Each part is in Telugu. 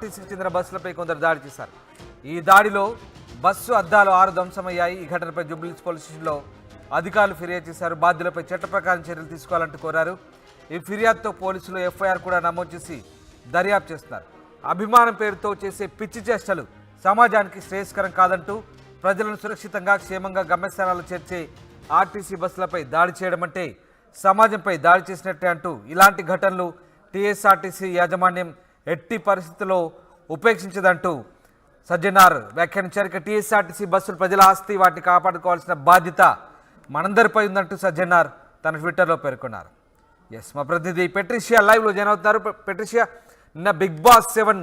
ఆర్టీసీకి చెందిన బస్సులపై కొందరు దాడి చేశారు. ఈ దాడిలో బస్సు అద్దాలు 6 ధ్వంసమయ్యాయి. ఈ ఘటనపై జూబ్లీహిల్స్ పోలీస్ స్టేషన్లో అధికారులు ఫిర్యాదు చేశారు. బాధ్యులపై చట్ట ప్రకారం చర్యలు తీసుకోవాలంటూ కోరారు. ఈ ఫిర్యాదుతో పోలీసులు ఎఫ్ఐఆర్ కూడా నమోదు చేసి దర్యాప్తు చేస్తున్నారు. అభిమానం పేరుతో చేసే పిచ్చి చేష్టలు సమాజానికి శ్రేయస్కరం కాదంటూ ప్రజలను సురక్షితంగా క్షేమంగా గమ్యస్థానాలు చేర్చే ఆర్టీసీ బస్సులపై దాడి చేయడం అంటే సమాజంపై దాడి చేసినట్టే అంటూ ఇలాంటి ఘటనలు టీఎస్ఆర్టీసీ యాజమాన్యం ఎట్టి పరిస్థితుల్లో ఉపేక్షించదంటూ సజ్జనార్ వ్యాఖ్యానించారు. ఇక టీఎస్ఆర్టీసీ బస్సులు ప్రజల ఆస్తి, వాటిని కాపాడుకోవాల్సిన బాధ్యత మనందరిపై ఉందంటూ సజ్జనార్ తన ట్విట్టర్లో పేర్కొన్నారు. ఎస్, మా ప్రతినిధి పెట్రిషియా లైవ్లో జాయిన్ అవుతున్నారు. పెట్రిషియా, నిన్న బిగ్ బాస్ 7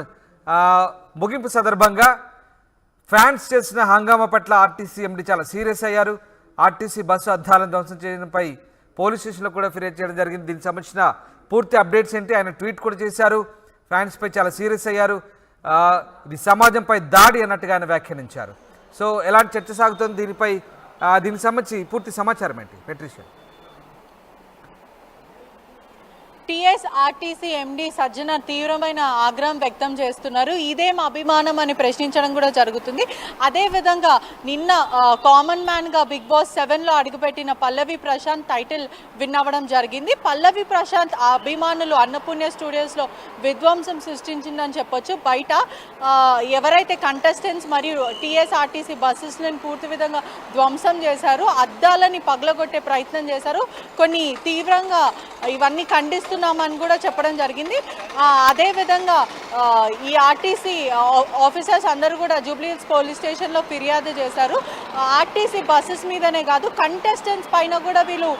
ముగింపు సందర్భంగా ఫ్యాన్స్ చేసిన హంగామా పట్ల ఆర్టీసీ ఎండీ చాలా సీరియస్ అయ్యారు. ఆర్టీసీ బస్సు అద్దాలను ధ్వంసం చేయడంపై పోలీస్ స్టేషన్లో కూడా ఫిర్యాదు చేయడం జరిగింది. దీనికి సంబంధించిన పూర్తి అప్డేట్స్ ఏంటి? ఆయన ట్వీట్ కూడా చేశారు. ఫ్యాన్స్పై చాలా సీరియస్ అయ్యారు. ఇది సమాజంపై దాడి అన్నట్టుగా ఆయన వ్యాఖ్యానించారు. సో ఎలాంటి చర్చ సాగుతుంది దీనిపై? దీనికి సంబంధించి పూర్తి సమాచారం ఏంటి పెట్రిషియా? టీఎస్ఆర్టీసీ ఎండీ సజ్జనార్ తీవ్రమైన ఆగ్రహం వ్యక్తం చేస్తున్నారు. ఇదేం అభిమానం అని ప్రశ్నించడం కూడా జరుగుతుంది. అదేవిధంగా నిన్న కామన్ మ్యాన్గా బిగ్ బాస్ 7లో అడుగుపెట్టిన పల్లవి ప్రశాంత్ టైటిల్ విన్ అవ్వడం జరిగింది. పల్లవి ప్రశాంత్ అభిమానులు అన్నపూర్ణ స్టూడియోస్లో విధ్వంసం సృష్టించిందని చెప్పొచ్చు. బయట ఎవరైతే కంటెస్టెంట్స్ మరియు టీఎస్ఆర్టీసీ బస్సెస్లను పూర్తి విధంగా ధ్వంసం చేశారు, అద్దాలని పగలగొట్టే ప్రయత్నం చేశారు. కొన్ని తీవ్రంగా ఇవన్నీ ఖండిస్తున్నామని కూడా చెప్పడం జరిగింది. అదేవిధంగా ఈ ఆర్టీసీ ఆఫీసర్స్ అందరూ కూడా జూబ్లీహిల్స్ పోలీస్ స్టేషన్లో ఫిర్యాదు చేశారు. ఆర్టీసీ బస్సెస్ మీదనే కాదు, కంటెస్టెంట్స్ పైన కూడా వీళ్ళు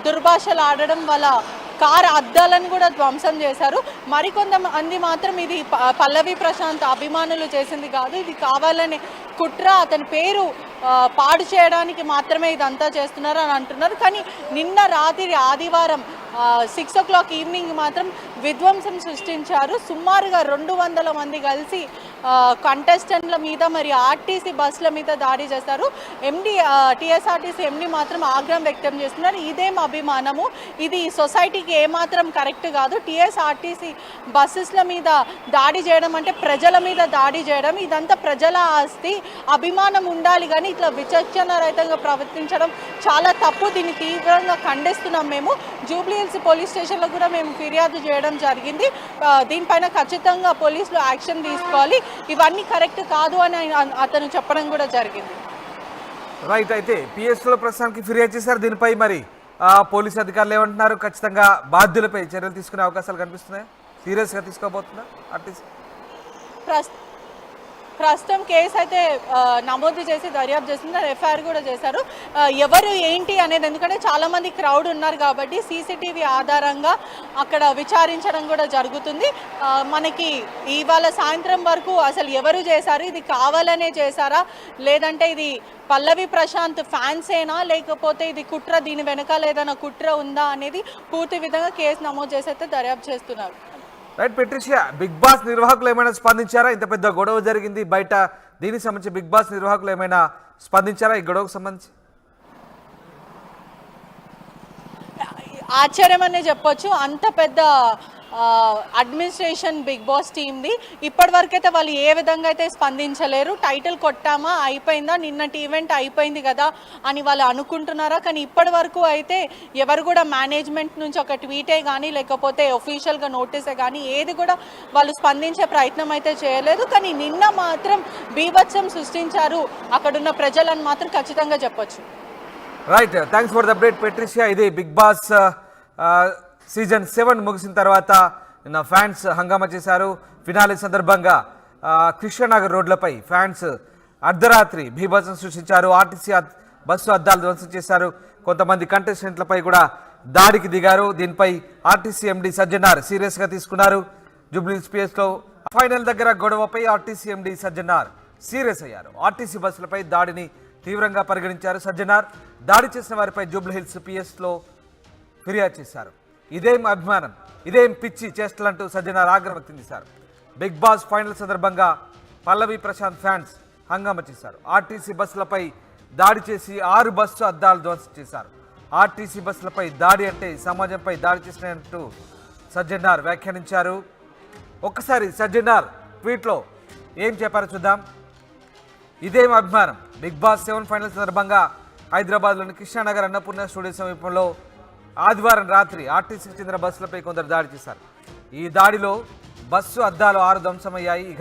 దుర్భాషలు ఆడడం వల్ల కార్ అద్దాలను కూడా ధ్వంసం చేశారు. మరికొంతమంది మాత్రం ఇది పల్లవి ప్రశాంత్ అభిమానులు చేసింది కాదు, ఇది కావాలనే కుట్ర, అతని పేరు పాడు చేయడానికి మాత్రమే ఇదంతా చేస్తున్నారు అని అంటున్నారు. కానీ నిన్న రాత్రి ఆదివారం 6 o'clock ఈవినింగ్ మాత్రం విధ్వంసం సృష్టించారు. సుమారుగా 200 మంది కలిసి కంటెస్టెంట్ల మీద మరియు ఆర్టీసీ బస్సుల మీద దాడి చేశారు. టీఎస్ఆర్టీసీ ఎండీ మాత్రం ఆగ్రహం వ్యక్తం చేస్తున్నారు. ఇదేం అభిమానము, ఇది సొసైటీకి ఏమాత్రం కరెక్ట్ కాదు. టీఎస్ఆర్టీసీ బస్సెస్ల మీద దాడి చేయడం అంటే ప్రజల మీద దాడి చేయడం, ఇదంతా ప్రజల ఆస్తి, అభిమానం ఉండాలి కానీ ఇట్లా విచక్షణ రహితంగా ప్రవర్తించడం చాలా తప్పు. దీన్ని తీవ్రంగా ఖండిస్తున్నాం. మేము జూబ్లీహిల్స్ పోలీస్ స్టేషన్లో కూడా మేము ఫిర్యాదు చేయడం జరిగింది. దీనిపైన ఖచ్చితంగా పోలీసులు యాక్షన్ తీసుకోవాలి, ఇవన్నీ కరెక్ట్ కాదు అని అతను చెప్పడం కూడా జరిగింది. రైట్, అయితే పిఎస్లో ప్రస్తుతానికి ఫిర్యాదు చేశారు. దీనిపై మరి పోలీసు అధికారులు ఏమంటున్నారు? ఖచ్చితంగా బాధ్యులపై చర్యలు తీసుకునే అవకాశాలు కనిపిస్తున్నాయి. సీరియస్గా తీసుకోబోతున్నా ఆర్టీసీ? ప్రస్తుతం కేసు అయితే నమోదు చేసి దర్యాప్తు చేస్తున్నారు. ఎఫ్ఐఆర్ కూడా చేశారు. ఎవరు ఏంటి అనేది, ఎందుకంటే చాలామంది క్రౌడ్ ఉన్నారు కాబట్టి సీసీటీవీ ఆధారంగా అక్కడ విచారించడం కూడా జరుగుతుంది. మనకి ఇవాళ సాయంత్రం వరకు అసలు ఎవరు చేశారు, ఇది కావాలనే చేశారా లేదంటే ఇది పల్లవి ప్రశాంత్ ఫ్యాన్సేనా లేకపోతే ఇది కుట్ర, దీని వెనకాల ఏదైనా కుట్ర ఉందా అనేది పూర్తి విధంగా కేసు నమోదు చేసి అయితే దర్యాప్తు చేస్తున్నారు. రైట్ పెట్రిషియా, బిగ్ బాస్ నిర్వాహకులు ఏమైనా స్పందించారా? ఇంత పెద్ద గొడవ జరిగింది బయట, దీనికి సంబంధించి బిగ్ బాస్ నిర్వాహకులు ఏమైనా స్పందించారా ఈ గొడవకు సంబంధించి? ఆశ్చర్యం అనే చెప్పొచ్చు. అంత పెద్ద అడ్మినిస్ట్రేషన్ బిగ్ బాస్ టీమ్ది, ఇప్పటి వరకు అయితే వాళ్ళు ఏ విధంగా అయితే స్పందించలేరు. టైటిల్ కొట్టామా, అయిపోయిందా, నిన్నటి ఈవెంట్ అయిపోయింది కదా అని వాళ్ళు అనుకుంటున్నారా? కానీ ఇప్పటి వరకు అయితే ఎవరు కూడా మేనేజ్మెంట్ నుంచి ఒక ట్వీటే కానీ లేకపోతే ఒఫీషియల్గా నోటీసే కానీ ఏది కూడా వాళ్ళు స్పందించే ప్రయత్నం అయితే చేయలేదు. కానీ నిన్న మాత్రం బీభత్సం సృష్టించారు అక్కడున్న ప్రజలను మాత్రం ఖచ్చితంగా చెప్పొచ్చు. Right, thanks for the update Patricia. ఇది బిగ్ బాస్ సీజన్ 7 ముగిసిన తర్వాత నిన్న ఫ్యాన్స్ హంగామా చేశారు. ఫినాలే సందర్భంగా కృష్ణనగర్ రోడ్లపై ఫ్యాన్స్ అర్ధరాత్రి బీభత్సం సృష్టించారు. ఆర్టీసీ బస్సు అద్దాలు ధ్వంసం చేశారు. కొంతమంది కంటెస్టెంట్లపై కూడా దాడికి దిగారు. దీనిపై ఆర్టీసీ ఎండీ సజ్జనార్ సీరియస్గా తీసుకున్నారు. జూబ్లీహిల్స్ పిఎస్లో ఫైనల్ దగ్గర గొడవపై ఆర్టీసీ ఎండీ సజ్జనార్ సీరియస్ అయ్యారు. ఆర్టీసీ బస్సులపై దాడిని తీవ్రంగా పరిగణించారు సజ్జనార్. దాడి చేసిన వారిపై జూబ్లీహిల్స్ పిఎస్లో ఫిర్యాదు చేశారు. ఇదేం అభిమానం, ఇదేం పిచ్చి చేష్టలంటూ సజ్జనార్ ఆగ్రహం వ్యక్తం చేశారు. బిగ్ బాస్ ఫైనల్ సందర్భంగా పల్లవి ప్రశాంత్ ఫ్యాన్స్ హంగామా చేశారు. ఆర్టీసీ బస్సులపై దాడి చేసి 6 బస్సు అద్దాలు ధ్వంసం చేశారు. ఆర్టీసీ బస్సులపై దాడి అంటే సమాజంపై దాడి చేసినట్టు సజ్జనార్ వ్యాఖ్యానించారు. ఒక్కసారి సజ్జనార్ ట్వీట్లో ఏం చెప్పారో చూద్దాం. ఇదేం అభిమానం. బిగ్ బాస్ 7 ఫైనల్ సందర్భంగా హైదరాబాద్లోని కృష్ణానగర్ అన్నపూర్ణ స్టూడియో సమీపంలో ఆదివారం రాత్రి ఆర్టీసీకి చెందిన బస్సులపై కొందరు దాడి చేశారు. ఈ దాడిలో బస్సు అద్దాలు 6 ధ్వంసమయ్యాయి. ఈ